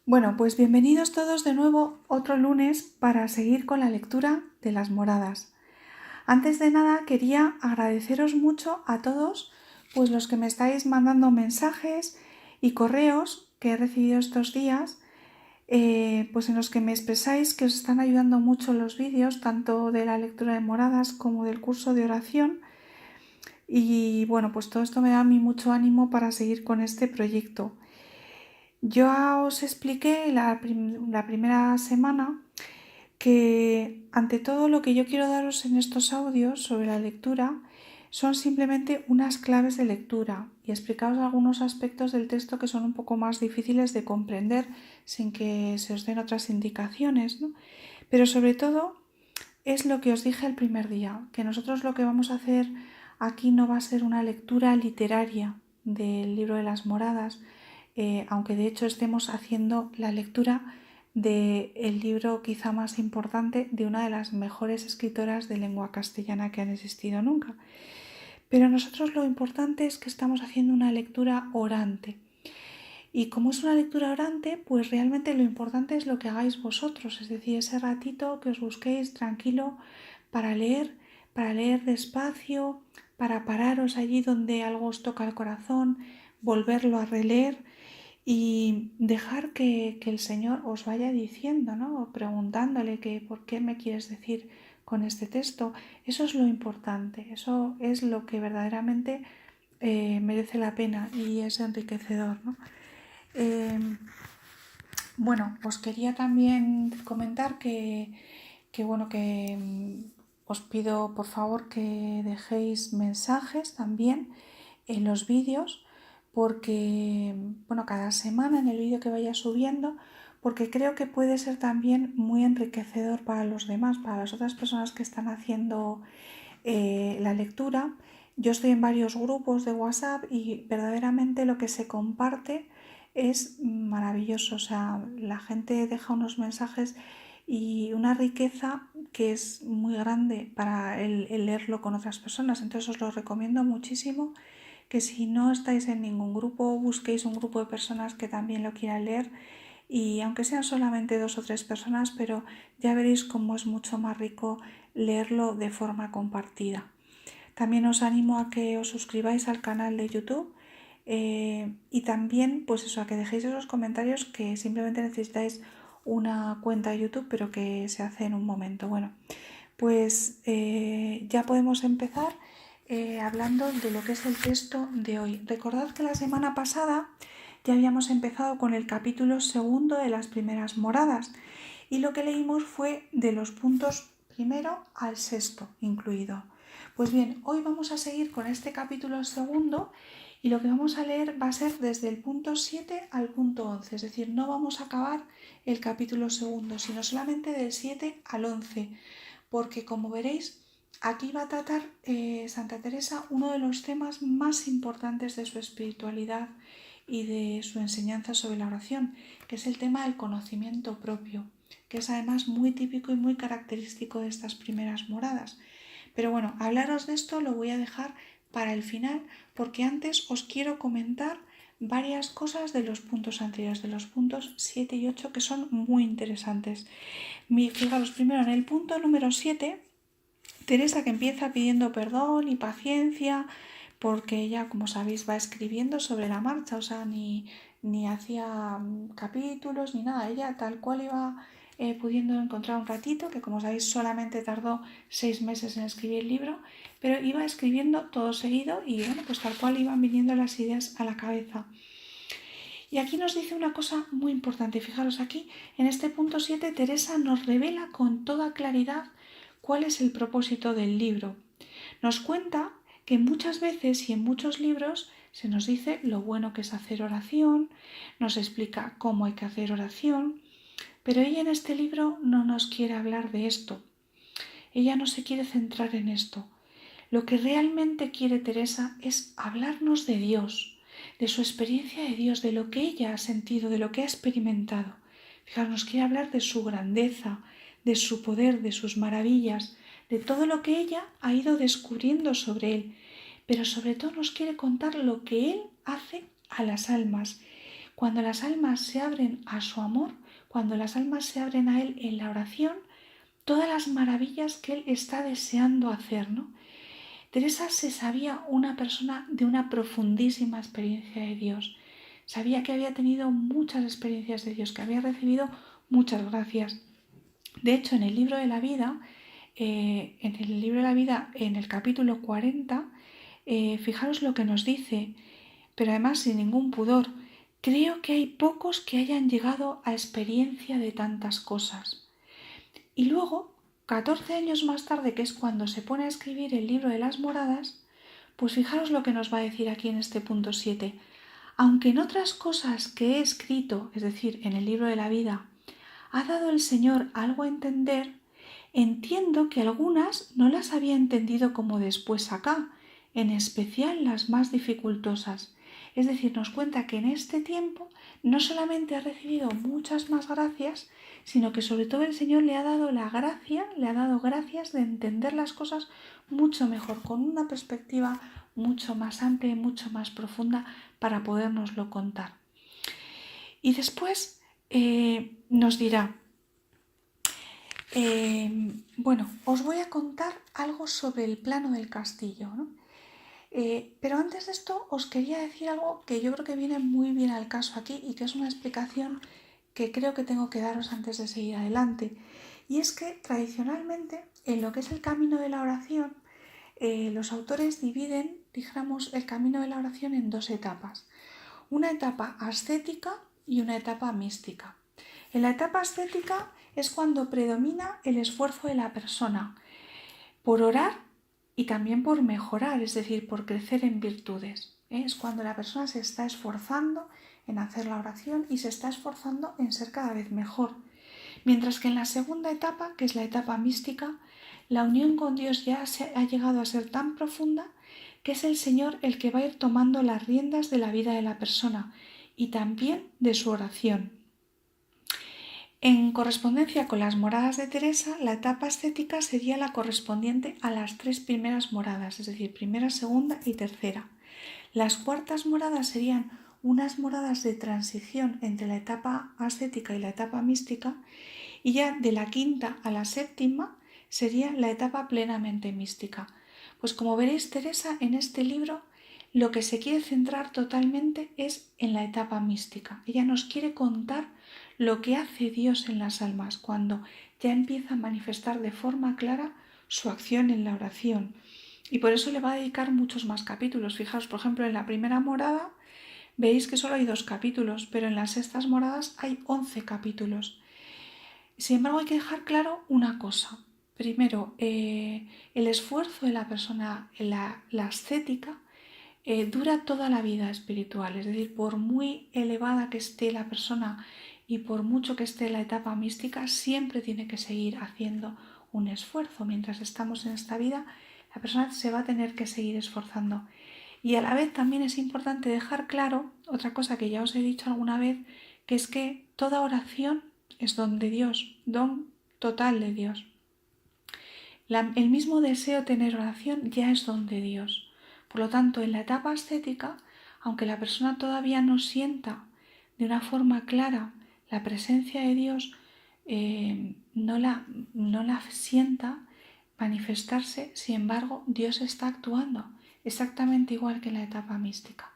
Bueno, pues bienvenidos todos de nuevo otro lunes para seguir con la lectura de Las Moradas. Antes de nada quería agradeceros mucho a todos pues los que me estáis mandando mensajes y correos que he recibido estos días, pues en los que me expresáis que os están ayudando mucho los vídeos tanto de la lectura de Moradas como del curso de oración. Y bueno, pues todo esto me da a mí mucho ánimo para seguir con este proyecto. Yo os expliqué la primera semana que ante todo lo que yo quiero daros en estos audios sobre la lectura son simplemente unas claves de lectura y explicaros algunos aspectos del texto que son un poco más difíciles de comprender sin que se os den otras indicaciones, ¿no? Pero sobre todo es lo que os dije el primer día, que nosotros lo que vamos a hacer aquí no va a ser una lectura literaria del libro de las Moradas, aunque de hecho estemos haciendo la lectura del libro quizá más importante de una de las mejores escritoras de lengua castellana que han existido nunca. Pero nosotros lo importante es que estamos haciendo una lectura orante. Y como es una lectura orante, pues realmente lo importante es lo que hagáis vosotros, es decir, ese ratito que os busquéis tranquilo para leer despacio, para pararos allí donde algo os toca el corazón, volverlo a releer y dejar que el Señor os vaya diciendo, ¿no? O preguntándole que por qué me quieres decir con este texto. Eso es lo importante, eso es lo que verdaderamente merece la pena y es enriquecedor, ¿no? Bueno, os quería también comentar que os pido por favor que dejéis mensajes también en los vídeos porque, bueno, cada semana en el vídeo que vaya subiendo, porque creo que puede ser también muy enriquecedor para los demás, para las otras personas que están haciendo la lectura. Yo estoy en varios grupos de WhatsApp y verdaderamente lo que se comparte es maravilloso. O sea, la gente deja unos mensajes y una riqueza que es muy grande para el leerlo con otras personas. Entonces os lo recomiendo muchísimo que si no estáis en ningún grupo, busquéis un grupo de personas que también lo quieran leer y aunque sean solamente 2 o 3 personas, pero ya veréis cómo es mucho más rico leerlo de forma compartida. También os animo a que os suscribáis al canal de YouTube y también pues eso, a que dejéis esos comentarios que simplemente necesitáis una cuenta de YouTube pero que se hace en un momento. Bueno, pues ya podemos empezar hablando de lo que es el texto de hoy. Recordad que la semana pasada ya habíamos empezado con el capítulo segundo de las primeras moradas y lo que leímos fue de los puntos primero al sexto incluido. Pues bien, hoy vamos a seguir con este capítulo segundo y lo que vamos a leer va a ser desde el punto 7 al punto 11, es decir, no vamos a acabar el capítulo segundo, sino solamente del 7 al 11, porque como veréis, aquí va a tratar Santa Teresa uno de los temas más importantes de su espiritualidad y de su enseñanza sobre la oración, que es el tema del conocimiento propio, que es además muy típico y muy característico de estas primeras moradas. Pero bueno, hablaros de esto lo voy a dejar para el final, porque antes os quiero comentar varias cosas de los puntos anteriores, de los puntos 7 y 8, que son muy interesantes. Fijaros, primero en el punto número 7, Teresa que empieza pidiendo perdón y paciencia, porque ella, como sabéis, va escribiendo sobre la marcha, o sea, ni hacía capítulos ni nada, ella tal cual iba pudiendo encontrar un ratito, que como sabéis solamente tardó 6 meses en escribir el libro, pero iba escribiendo todo seguido y bueno, pues tal cual iban viniendo las ideas a la cabeza. Y aquí nos dice una cosa muy importante, fijaros aquí, en este punto 7 Teresa nos revela con toda claridad cuál es el propósito del libro. Nos cuenta que muchas veces y en muchos libros se nos dice lo bueno que es hacer oración, nos explica cómo hay que hacer oración, pero ella en este libro no nos quiere hablar de esto. Ella no se quiere centrar en esto. Lo que realmente quiere Teresa es hablarnos de Dios, de su experiencia de Dios, de lo que ella ha sentido, de lo que ha experimentado. Fijaros, nos quiere hablar de su grandeza, de su poder, de sus maravillas, de todo lo que ella ha ido descubriendo sobre él, pero sobre todo nos quiere contar lo que él hace a las almas, Cuando las almas se abren a su amor, cuando las almas se abren a Él en la oración, todas las maravillas que Él está deseando hacer, ¿no? Teresa se sabía una persona de una profundísima experiencia de Dios. Sabía que había tenido muchas experiencias de Dios, que había recibido muchas gracias. De hecho, en el libro de la vida, en el capítulo 40, fijaros lo que nos dice, pero además sin ningún pudor. Creo que hay pocos que hayan llegado a experiencia de tantas cosas. Y luego, 14 años más tarde, que es cuando se pone a escribir el libro de las moradas, pues fijaros lo que nos va a decir aquí en este punto 7. Aunque en otras cosas que he escrito, es decir, en el libro de la vida, ha dado el Señor algo a entender, entiendo que algunas no las había entendido como después acá, en especial las más dificultosas. Es decir, nos cuenta que en este tiempo no solamente ha recibido muchas más gracias, sino que sobre todo el Señor le ha dado la gracia, le ha dado gracias de entender las cosas mucho mejor, con una perspectiva mucho más amplia y mucho más profunda para podérnoslo contar. Y después nos dirá, bueno, os voy a contar algo sobre el plano del castillo, ¿no? Pero antes de esto os quería decir algo que yo creo que viene muy bien al caso aquí y que es una explicación que creo que tengo que daros antes de seguir adelante. Y es que tradicionalmente en lo que es el camino de la oración, los autores dividen, dijéramos, el camino de la oración en dos etapas. Una etapa ascética y una etapa mística. En la etapa ascética es cuando predomina el esfuerzo de la persona por orar y también por mejorar, es decir, por crecer en virtudes. Es cuando la persona se está esforzando en hacer la oración y se está esforzando en ser cada vez mejor. Mientras que en la segunda etapa, que es la etapa mística, la unión con Dios ya ha llegado a ser tan profunda que es el Señor el que va a ir tomando las riendas de la vida de la persona y también de su oración. En correspondencia con las moradas de Teresa, la etapa ascética sería la correspondiente a las 3 primeras moradas, es decir, primera, segunda y tercera. Las cuartas moradas serían unas moradas de transición entre la etapa ascética y la etapa mística, y ya de la quinta a la séptima sería la etapa plenamente mística. Pues como veréis, Teresa en este libro lo que se quiere centrar totalmente es en la etapa mística. Ella nos quiere contar lo que hace Dios en las almas cuando ya empieza a manifestar de forma clara su acción en la oración. Y por eso le va a dedicar muchos más capítulos. Fijaos, por ejemplo, en la primera morada veis que solo hay 2 capítulos, pero en las sextas moradas hay 11 capítulos. Sin embargo, hay que dejar claro una cosa. Primero, el esfuerzo de la persona, la ascética, dura toda la vida espiritual. Es decir, por muy elevada que esté la persona y por mucho que esté en la etapa mística, siempre tiene que seguir haciendo un esfuerzo. Mientras estamos en esta vida, la persona se va a tener que seguir esforzando. Y a la vez también es importante dejar claro otra cosa que ya os he dicho alguna vez, que es que toda oración es don de Dios, don total de Dios. El mismo deseo de tener oración ya es don de Dios. Por lo tanto, en la etapa ascética, aunque la persona todavía no sienta de una forma clara la presencia de Dios, no la sienta manifestarse, sin embargo, Dios está actuando exactamente igual que en la etapa mística.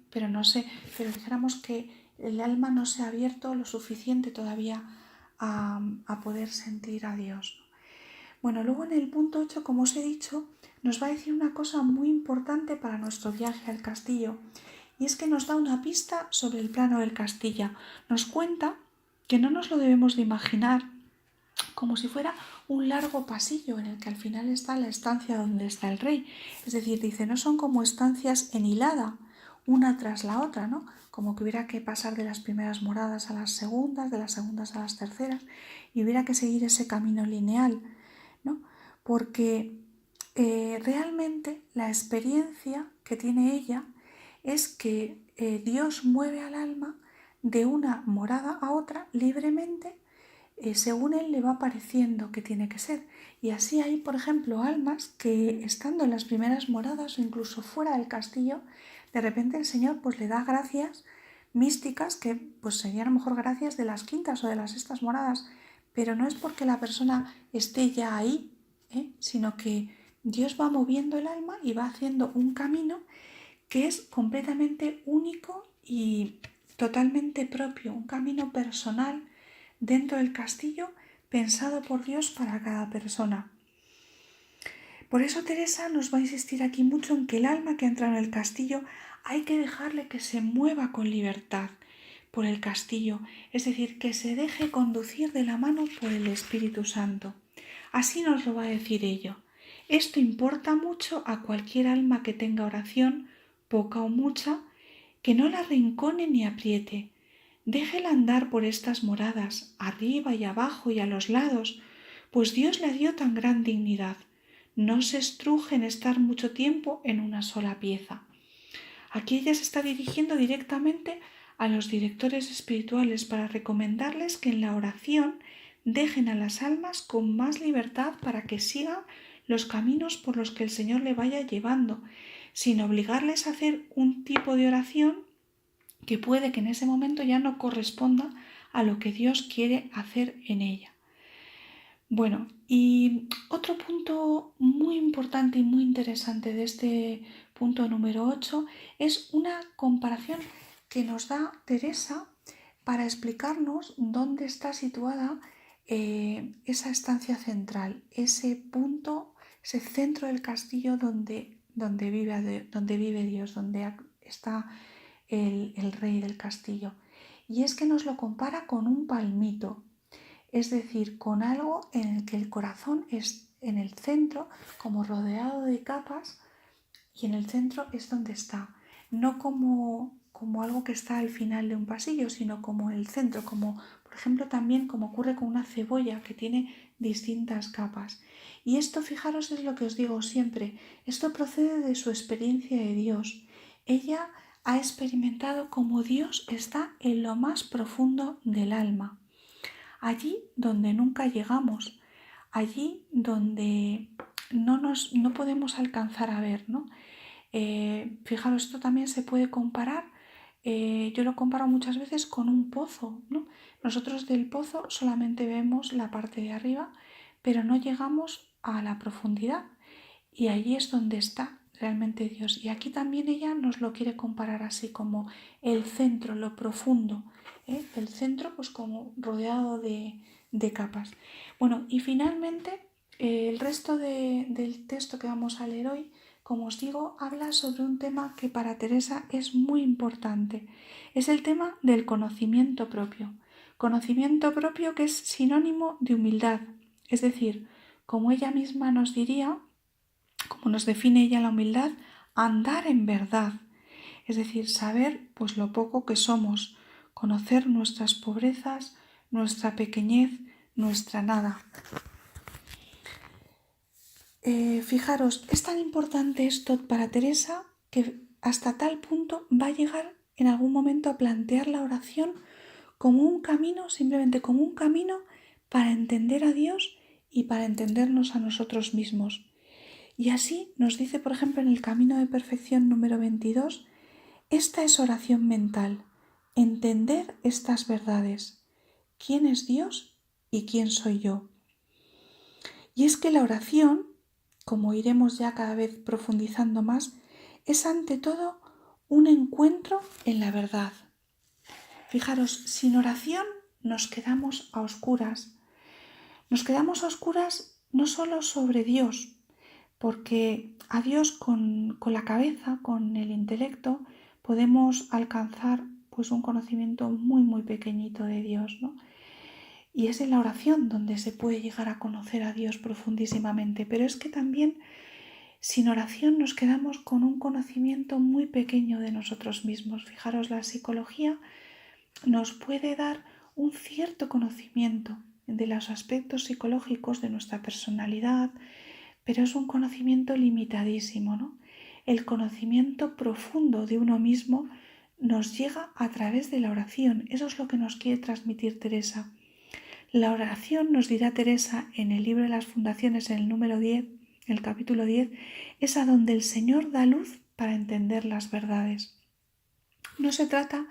Pero dijéramos que el alma no se ha abierto lo suficiente todavía a poder sentir a Dios. Bueno, luego en el punto 8, como os he dicho, nos va a decir una cosa muy importante para nuestro viaje al castillo, y es que nos da una pista sobre el plano del castillo. Nos cuenta que no nos lo debemos de imaginar como si fuera un largo pasillo en el que al final está la estancia donde está el rey. Es decir, dice, no son como estancias en hilada, una tras la otra, ¿no? Como que hubiera que pasar de las primeras moradas a las segundas, de las segundas a las terceras, y hubiera que seguir ese camino lineal, ¿no? Porque realmente la experiencia que tiene ella es que Dios mueve al alma de una morada a otra libremente, según él le va pareciendo que tiene que ser. Y así hay, por ejemplo, almas que estando en las primeras moradas o incluso fuera del castillo, de repente el Señor pues le da gracias místicas que pues serían a lo mejor gracias de las quintas o de las sextas moradas, pero no es porque la persona esté ya ahí, sino que Dios va moviendo el alma y va haciendo un camino que es completamente único y totalmente propio, un camino personal dentro del castillo pensado por Dios para cada persona. Por eso Teresa nos va a insistir aquí mucho en que el alma que entra en el castillo hay que dejarle que se mueva con libertad por el castillo, es decir, que se deje conducir de la mano por el Espíritu Santo. Así nos lo va a decir ello. Esto importa mucho a cualquier alma que tenga oración, poca o mucha, que no la rincone ni apriete. Déjela andar por estas moradas, arriba y abajo y a los lados, pues Dios le dio tan gran dignidad. No se estruje en estar mucho tiempo en una sola pieza. Aquí ella se está dirigiendo directamente a los directores espirituales para recomendarles que en la oración dejen a las almas con más libertad para que sigan los caminos por los que el Señor le vaya llevando, sin obligarles a hacer un tipo de oración que puede que en ese momento ya no corresponda a lo que Dios quiere hacer en ella. Bueno, y otro punto muy importante y muy interesante de este punto número 8 es una comparación que nos da Teresa para explicarnos dónde está situada esa estancia central, ese punto, ese centro del castillo donde vive Dios, donde está el rey del castillo. Y es que nos lo compara con un palmito, es decir, con algo en el que el corazón es en el centro, como rodeado de capas, y en el centro es donde está, no como algo que está al final de un pasillo, sino como el centro, como por ejemplo también como ocurre con una cebolla que tiene distintas capas. Y esto, fijaros, es lo que os digo siempre, esto procede de su experiencia de Dios. Ella ha experimentado cómo Dios está en lo más profundo del alma, allí donde nunca llegamos, allí donde no podemos alcanzar a ver, ¿no? Fijaros, esto también se puede comparar, yo lo comparo muchas veces con un pozo, ¿no? Nosotros del pozo solamente vemos la parte de arriba, pero no llegamos a la profundidad y allí es donde está realmente Dios. Y aquí también ella nos lo quiere comparar así como el centro, lo profundo, el centro pues como rodeado de capas. Bueno, y finalmente el resto del texto que vamos a leer hoy, como os digo, habla sobre un tema que para Teresa es muy importante. Es el tema del conocimiento propio. Conocimiento propio que es sinónimo de humildad. Es decir, como ella misma nos diría, como nos define ella la humildad, andar en verdad. Es decir, saber pues lo poco que somos, conocer nuestras pobrezas, nuestra pequeñez, nuestra nada. Fijaros, es tan importante esto para Teresa que hasta tal punto va a llegar en algún momento a plantear la oración como un camino, simplemente como un camino para entender a Dios y para entendernos a nosotros mismos. Y así nos dice, por ejemplo, en el Camino de Perfección número 22, esta es oración mental, entender estas verdades. ¿Quién es Dios y quién soy yo? Y es que la oración, como iremos ya cada vez profundizando más, es ante todo un encuentro en la verdad. Fijaros, sin oración nos quedamos a oscuras. Nos quedamos a oscuras no solo sobre Dios, porque a Dios con la cabeza, con el intelecto, podemos alcanzar pues un conocimiento muy muy pequeñito de Dios, ¿no? Y es en la oración donde se puede llegar a conocer a Dios profundísimamente, pero es que también sin oración nos quedamos con un conocimiento muy pequeño de nosotros mismos. Fijaros, la psicología nos puede dar un cierto conocimiento de los aspectos psicológicos de nuestra personalidad, pero es un conocimiento limitadísimo, ¿no? El conocimiento profundo de uno mismo nos llega a través de la oración. Eso es lo que nos quiere transmitir Teresa. La oración, nos dirá Teresa en el libro de las fundaciones, en el número 10, el capítulo 10, es a donde el Señor da luz para entender las verdades. No se trata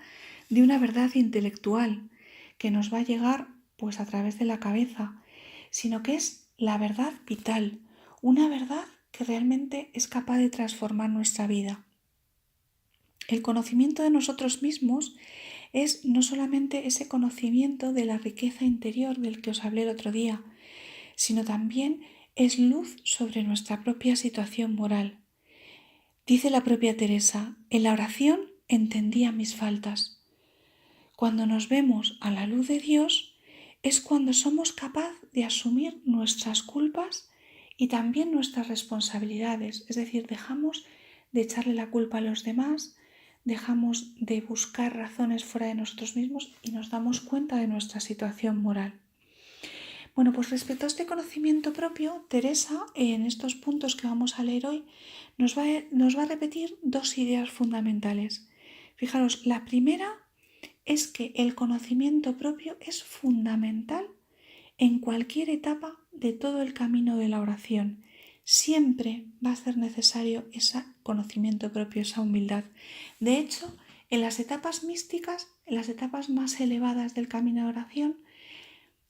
de una verdad intelectual que nos va a llegar pues a través de la cabeza, sino que es la verdad vital, una verdad que realmente es capaz de transformar nuestra vida. El conocimiento de nosotros mismos es no solamente ese conocimiento de la riqueza interior del que os hablé el otro día, sino también es luz sobre nuestra propia situación moral. Dice la propia Teresa, en la oración entendía mis faltas. Cuando nos vemos a la luz de Dios es cuando somos capaces de asumir nuestras culpas y también nuestras responsabilidades, es decir, dejamos de echarle la culpa a los demás, dejamos de buscar razones fuera de nosotros mismos y nos damos cuenta de nuestra situación moral. Bueno, pues respecto a este conocimiento propio, Teresa, en estos puntos que vamos a leer hoy, nos va a repetir dos ideas fundamentales. Fijaros, la primera es que el conocimiento propio es fundamental en cualquier etapa de todo el camino de la oración. Siempre va a ser necesario ese conocimiento propio, esa humildad. De hecho, en las etapas místicas, en las etapas más elevadas del camino de oración,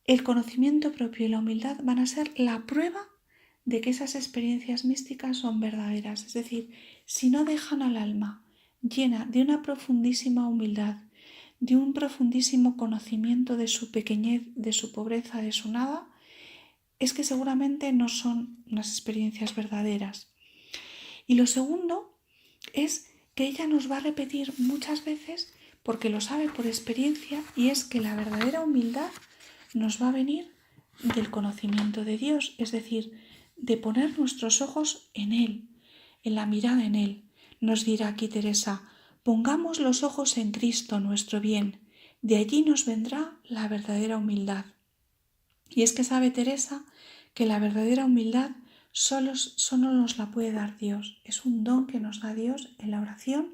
el conocimiento propio y la humildad van a ser la prueba de que esas experiencias místicas son verdaderas. Es decir, si no dejan al alma llena de una profundísima humildad, de un profundísimo conocimiento de su pequeñez, de su pobreza, de su nada, es que seguramente no son unas experiencias verdaderas. Y lo segundo es que ella nos va a repetir muchas veces, porque lo sabe por experiencia, y es que la verdadera humildad nos va a venir del conocimiento de Dios, es decir, de poner nuestros ojos en Él, en la mirada en Él. Nos dirá aquí Teresa, pongamos los ojos en Cristo nuestro bien, de allí nos vendrá la verdadera humildad. Y es que sabe Teresa que la verdadera humildad solo nos la puede dar Dios. Es un don que nos da Dios en la oración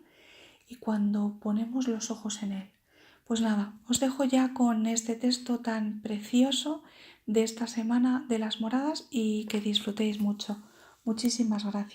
y cuando ponemos los ojos en Él. Pues nada, os dejo ya con este texto tan precioso de esta semana de las moradas y que disfrutéis mucho. Muchísimas gracias.